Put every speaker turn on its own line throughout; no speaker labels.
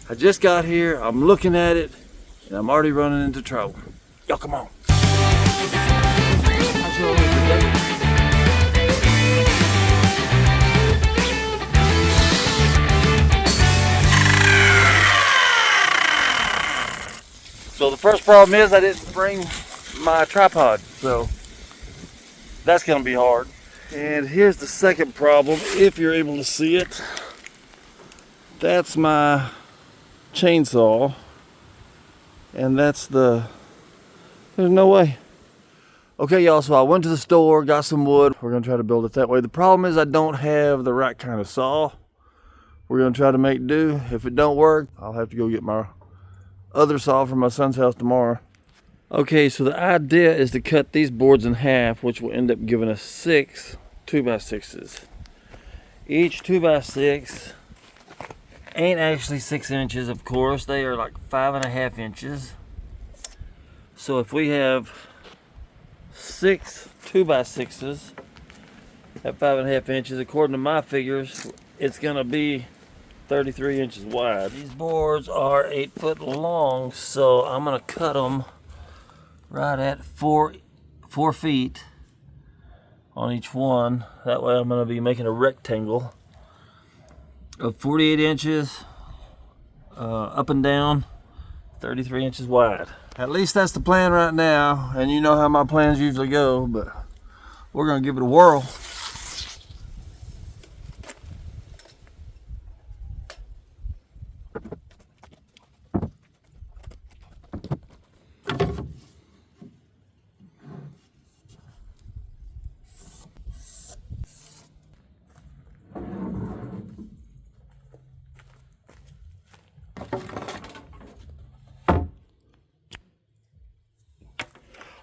I just got here, I'm looking at it, and I'm already running into trouble. Y'all come on. So the first problem is I didn't bring my tripod, so that's gonna be hard. And here's the second problem, if you're able to see it. That's my chainsaw, and there's no way. Okay, y'all, so I went to the store, got some wood. We're gonna try to build it that way. The problem is I don't have the right kind of saw. We're gonna try to make do. If it don't work, I'll have to go get my other saw from my son's house tomorrow. Okay, so the idea is to cut these boards in half, which will end up giving us 6 2x6s. Each 2x6 ain't actually 6 inches, of course. They are like 5.5 inches. So if we have 6 2x6s at 5.5 inches, according to my figures, it's gonna be 33 inches wide. These boards are 8 foot long, so I'm gonna cut them right at 4 feet on each one. That way I'm gonna be making a rectangle of 48 inches up and down, 33 inches wide. At least that's the plan right now, and you know how my plans usually go, but we're gonna give it a whirl.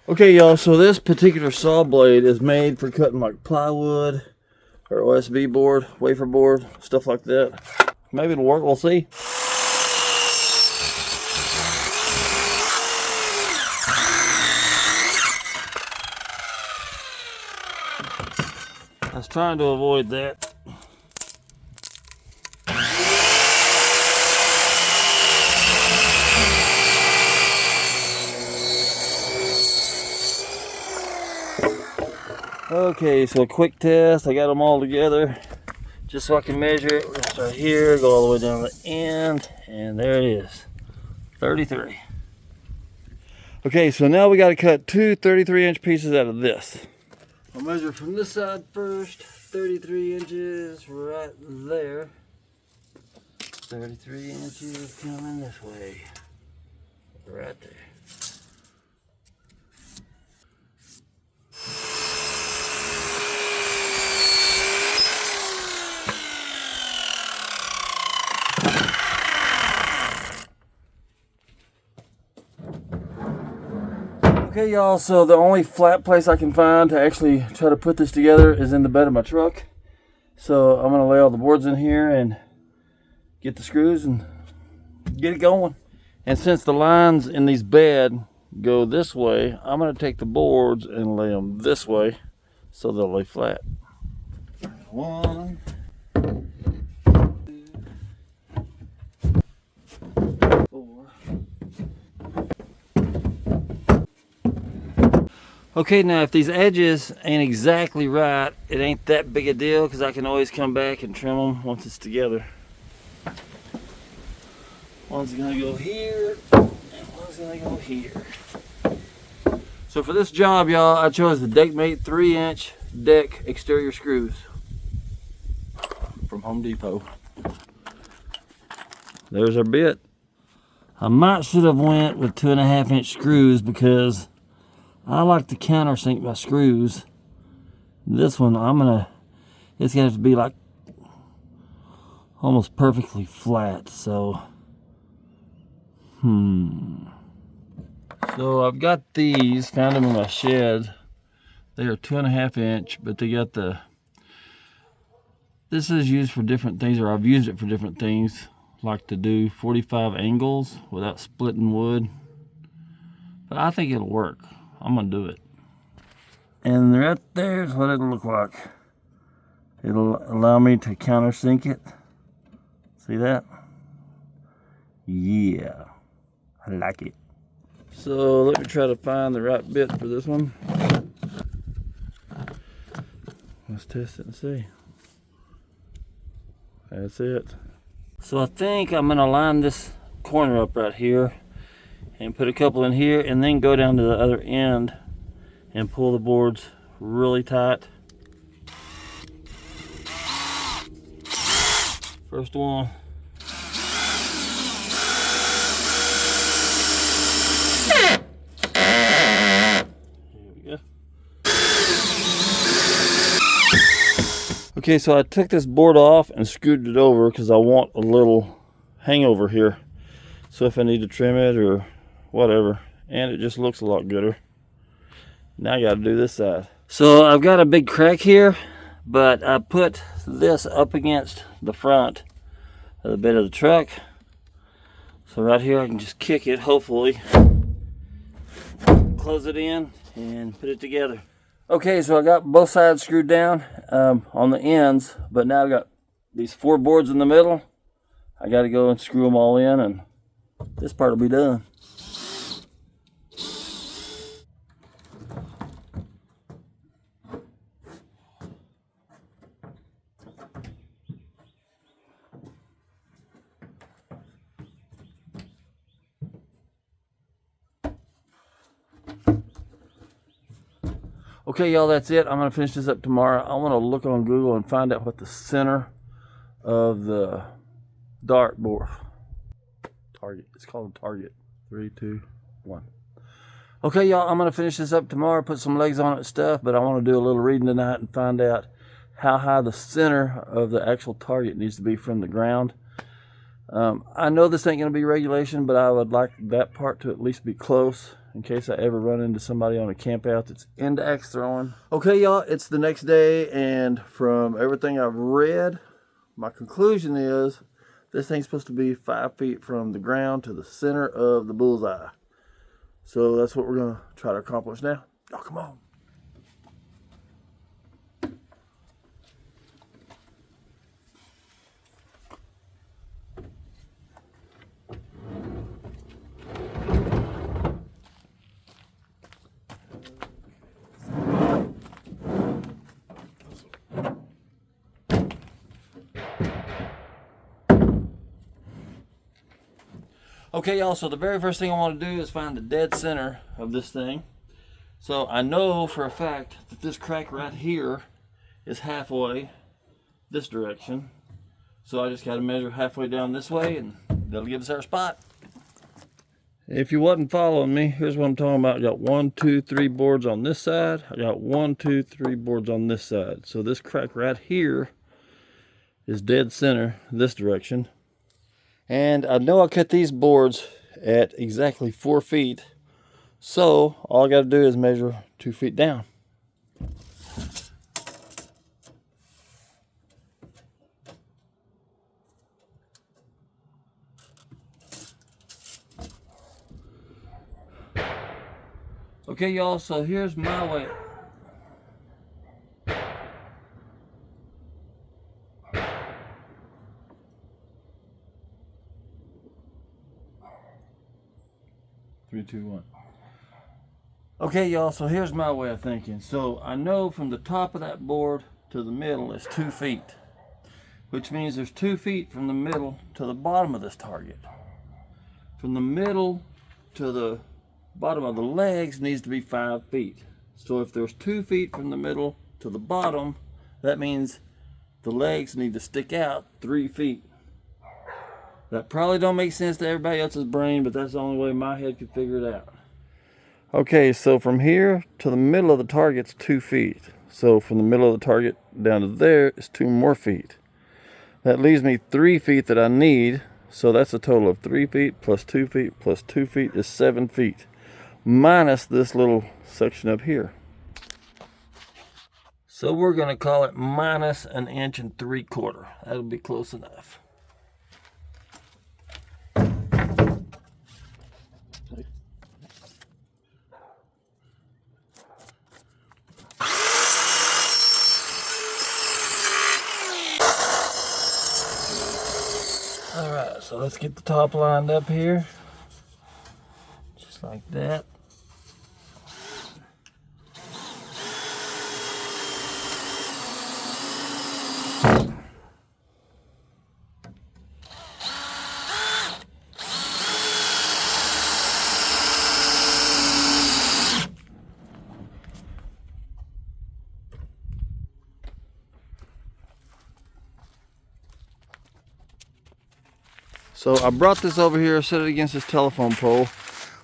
Okay, y'all, so this particular saw blade is made for cutting like plywood or OSB board, wafer board, stuff like that. Maybe it'll work, we'll see. I was trying to avoid that. Okay, so a quick test. I got them all together just so I can measure it. We're gonna start here, go all the way down to the end, and there it is, 33. Okay, so now we got to cut 2 33-inch pieces out of this. I'll measure from this side first. 33 inches right there. 33 inches coming this way. Right there. Okay, y'all, so the only flat place I can find to actually try to put this together is in the bed of my truck. So I'm gonna lay all the boards in here and get the screws and get it going. And since the lines in these bed go this way, I'm gonna take the boards and lay them this way so they'll lay flat. 1, 2, 4. Okay, now if these edges ain't exactly right, it ain't that big a deal because I can always come back and trim them once it's together. One's gonna go here, and one's gonna go here. So for this job, y'all, I chose the Deckmate 3-inch deck exterior screws from Home Depot. There's our bit. I might should have went with 2.5-inch screws because I like to countersink my screws. This one, it's gonna have to be like almost perfectly flat, so. So I've got these, found them in my shed. They are 2.5-inch, but they got this is used for different things, or I've used it for different things, like to do 45 angles without splitting wood. But I think it'll work. I'm gonna do it. And right there's what it'll look like. It'll allow me to countersink it. See that? Yeah, I like it. So let me try to find the right bit for this one. Let's test it and see. That's it. So I think I'm gonna line this corner up right here and put a couple in here and then go down to the other end and pull the boards really tight. First one. Okay, so I took this board off and screwed it over because I want a little hangover here. So if I need to trim it or whatever, and it just looks a lot gooder. Now I got to do this side. So I've got a big crack here, but I put this up against the front of the bed of the truck. So right here I can just kick it, hopefully, close it in and put it together. Okay, so I got both sides screwed down on the ends, but now I've got these 4 boards in the middle. I got to go and screw them all in, and this part will be done. Okay, y'all, that's it. I'm going to finish this up tomorrow. I want to look on Google and find out what the center of the dartboard target. It's called a target. 3, 2, 1. Okay, y'all, I'm going to finish this up tomorrow, put some legs on it and stuff, but I want to do a little reading tonight and find out how high the center of the actual target needs to be from the ground. I know this ain't going to be regulation, but I would like that part to at least be close in case I ever run into somebody on a camp out that's into axe throwing. Okay, y'all, it's the next day, and from everything I've read, my conclusion is this thing's supposed to be 5 feet from the ground to the center of the bullseye. So that's what we're going to try to accomplish now. Oh, come on. Okay, y'all, so the very first thing I want to do is find the dead center of this thing. So I know for a fact that this crack right here is halfway this direction. So I just got to measure halfway down this way, and that'll give us our spot. If you wasn't following me, here's what I'm talking about. I got 1, 2, 3 boards on this side. I got 1, 2, 3 boards on this side. So this crack right here is dead center this direction. And I know I cut these boards at exactly 4 feet. So all I got to do is measure 2 feet down. Okay, y'all, so here's my way. Three, two, one. Okay, y'all, so here's my way of thinking. So I know from the top of that board to the middle is 2 feet, which means there's 2 feet from the middle to the bottom of this target. From the middle to the bottom of the legs needs to be 5 feet. So if there's 2 feet from the middle to the bottom, that means the legs need to stick out 3 feet. That probably don't make sense to everybody else's brain, but that's the only way my head could figure it out. Okay, so from here to the middle of the target's 2 feet. So from the middle of the target down to there is 2 more feet. That leaves me 3 feet that I need. So that's a total of 3 feet plus 2 feet plus 2 feet is 7 feet. Minus this little section up here. So we're going to call it minus 1 3/4 inches. That'll be close enough. Alright, so So let's get the top lined up here, just like that. So I brought this over here, set it against this telephone pole.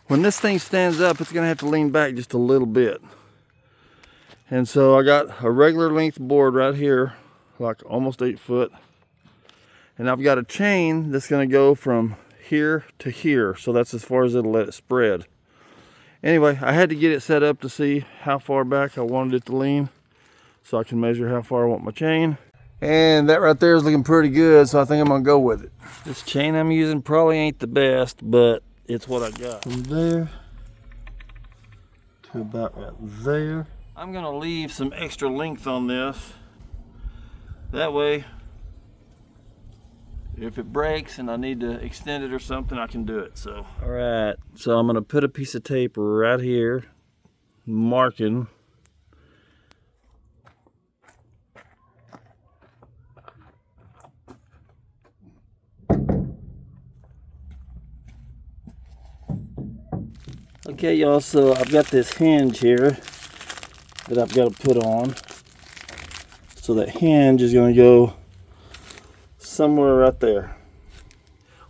When this thing stands up, it's gonna have to lean back just a little bit. And so I got a regular length board right here, like almost 8 foot. And I've got a chain that's gonna go from here to here. So that's as far as it'll let it spread. Anyway, I had to get it set up to see how far back I wanted it to lean, so I can measure how far I want my chain. And that right there is looking pretty good, so I think I'm gonna go with it. This chain I'm using probably ain't the best, but it's what I got. From there to about right there. I'm gonna leave some extra length on this. That way, if it breaks and I need to extend it or something, I can do it. So, all right, so I'm gonna put a piece of tape right here, marking. Okay, y'all, so I've got this hinge here that I've got to put on. So that hinge is going to go somewhere right there.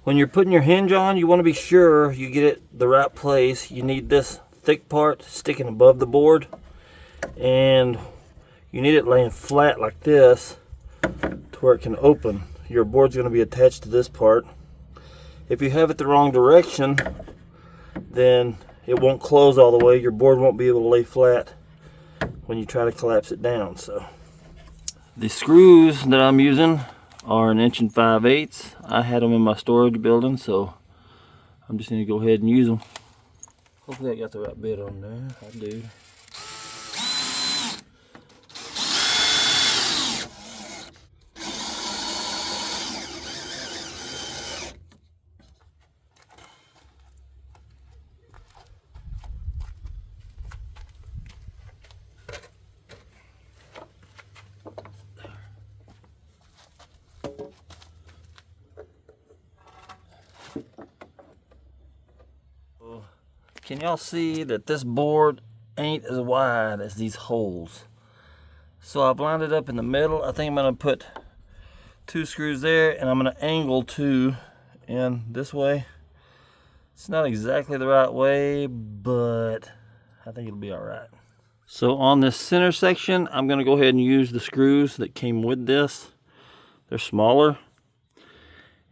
When you're putting your hinge on, you want to be sure you get it the right place. You need this thick part sticking above the board, and you need it laying flat like this to where it can open. Your board's going to be attached to this part. If you have it the wrong direction, then it won't close all the way. Your board won't be able to lay flat when you try to collapse it down. So the screws that I'm using are 1 5/8". I had them in my storage building, so I'm just going to go ahead and use them. Hopefully I got the right bit on there. I do. Can y'all see that this board ain't as wide as these holes? So I've lined it up in the middle. I think I'm gonna put 2 screws there, and I'm gonna angle 2 in this way. It's not exactly the right way, but I think it'll be all right. So on this center section, I'm gonna go ahead and use the screws that came with this. They're smaller.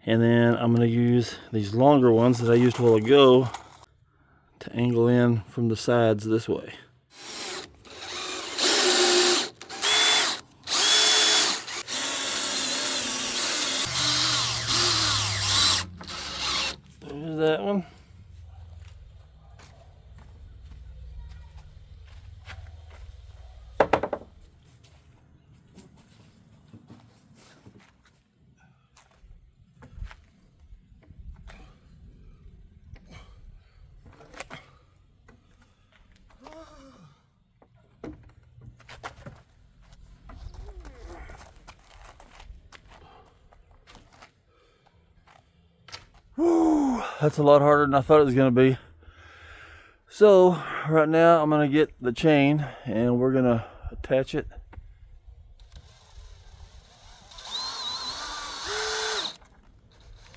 And then I'm gonna use these longer ones that I used a while ago to angle in from the sides this way. There's that one. Whew, that's a lot harder than I thought it was going to be. So right now I'm going to get the chain and we're going to attach it.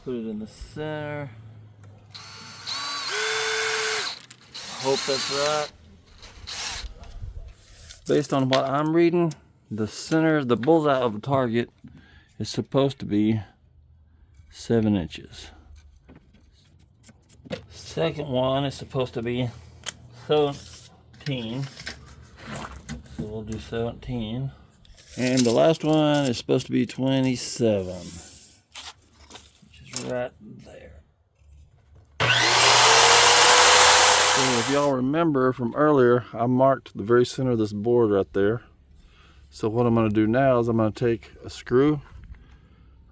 Put it in the center. Hope that's right. Based on what I'm reading, the center, the bullseye of the target is supposed to be 7 inches. Second one is supposed to be 17. So we'll do 17. And the last one is supposed to be 27. Which is right there. So if y'all remember from earlier, I marked the very center of this board right there. So what I'm going to do now is I'm going to take a screw.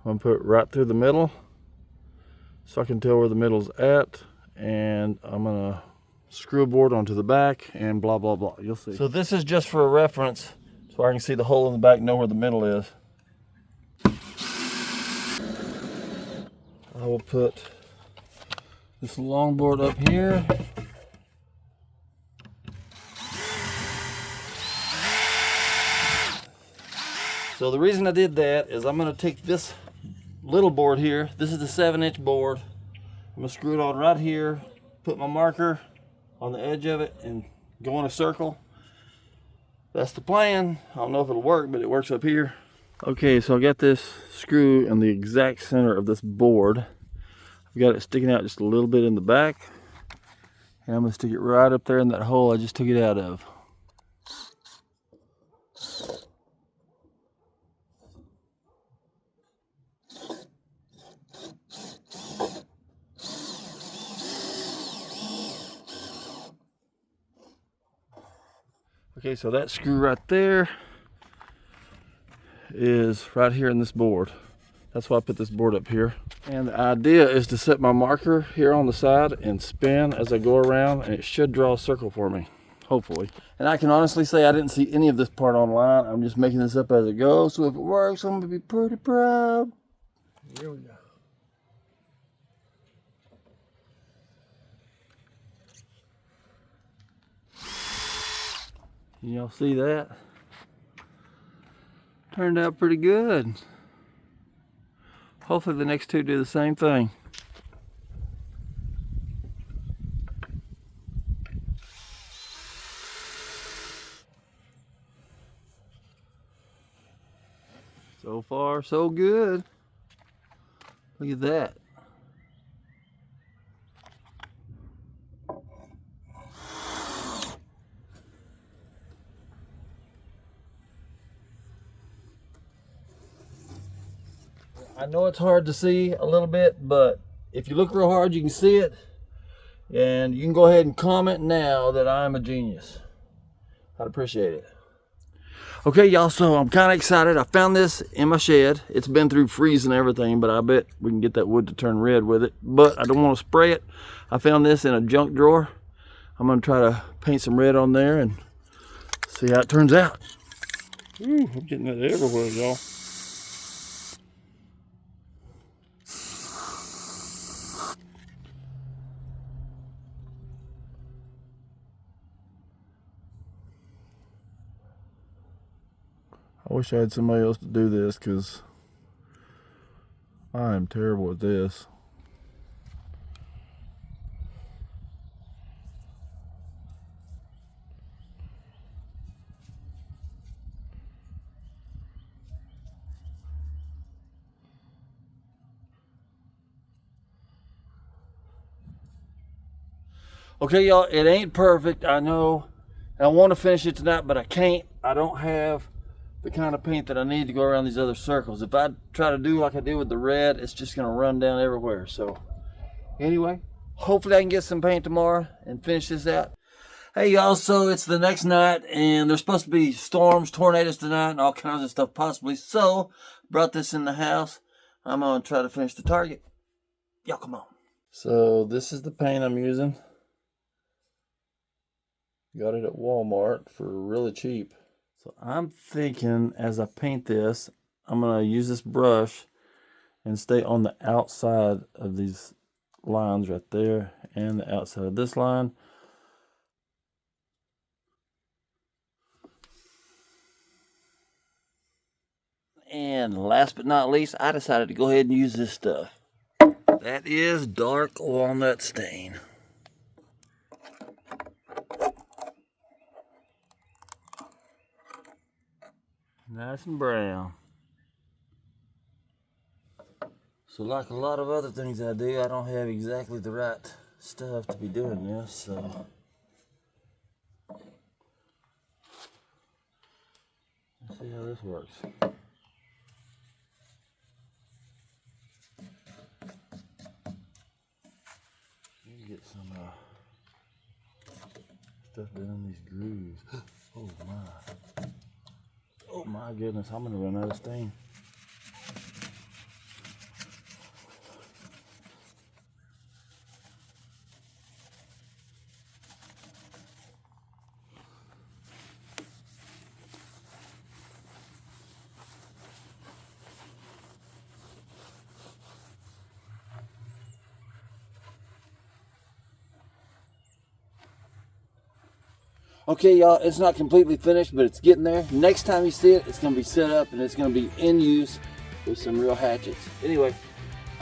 I'm going to put it right through the middle. so I can tell where the middle's at, and I'm gonna screw a board onto the back and blah blah blah. You'll see. So this is just for a reference, so I can see the hole in the back, know where the middle is. I will put this long board up here. So the reason I did that is I'm going to take this little board here. This is the 7-inch board. I'm going to screw it on right here, put my marker on the edge of it, and go in a circle. That's the plan. I don't know if it'll work, but it works up here. Okay, so I got this screw in the exact center of this board. I've got it sticking out just a little bit in the back. And I'm going to stick it right up there in that hole I just took it out of. Okay, so that screw right there is right here in this board. That's why I put this board up here. And the idea is to set my marker here on the side and spin as I go around, and it should draw a circle for me, hopefully. And I can honestly say I didn't see any of this part online. I'm just making this up as it goes. So if it works, I'm gonna be pretty proud. Here we go. Y'all see that? Turned out pretty good. Hopefully the next two do the same thing. So far, so good. Look at that. I know it's hard to see a little bit, but if you look real hard, you can see it. And you can go ahead and comment now that I'm a genius. I'd appreciate it. Okay, y'all, so I'm kind of excited. I found this in my shed. It's been through freeze and everything, but I bet we can get that wood to turn red with it. But I don't want to spray it. I found this in a junk drawer. I'm going to try to paint some red on there and see how it turns out. Ooh, I'm getting that everywhere, y'all. I wish I had somebody else to do this, because I am terrible at this. Okay, y'all, it ain't perfect, I know. I want to finish it tonight, but I can't. I don't have the kind of paint that I need to go around these other circles. If I try to do like I did with the red, it's just going to run down everywhere. So anyway, hopefully I can get some paint tomorrow and finish this out. Hey y'all, so it's the next night, and there's supposed to be storms, tornadoes tonight, and all kinds of stuff possibly. So brought this in the house. I'm going to try to finish the target. Y'all come on. So this is the paint I'm using. Got it at Walmart for really cheap. So I'm thinking as I paint this, I'm going to use this brush and stay on the outside of these lines right there and the outside of this line. And last but not least, I decided to go ahead and use this stuff. That is dark walnut stain. Nice and brown. So like a lot of other things I do, I don't have exactly the right stuff to be doing this, so let's see how this works. Get some stuff down in these grooves. Oh my. Oh my goodness, I'm gonna run out of steam. Okay, y'all, it's not completely finished, but it's getting there. Next time you see it, it's going to be set up and it's going to be in use with some real hatchets. Anyway,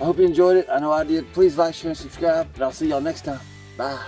I hope you enjoyed it. I know I did. Please like, share, and subscribe, and I'll see y'all next time. Bye.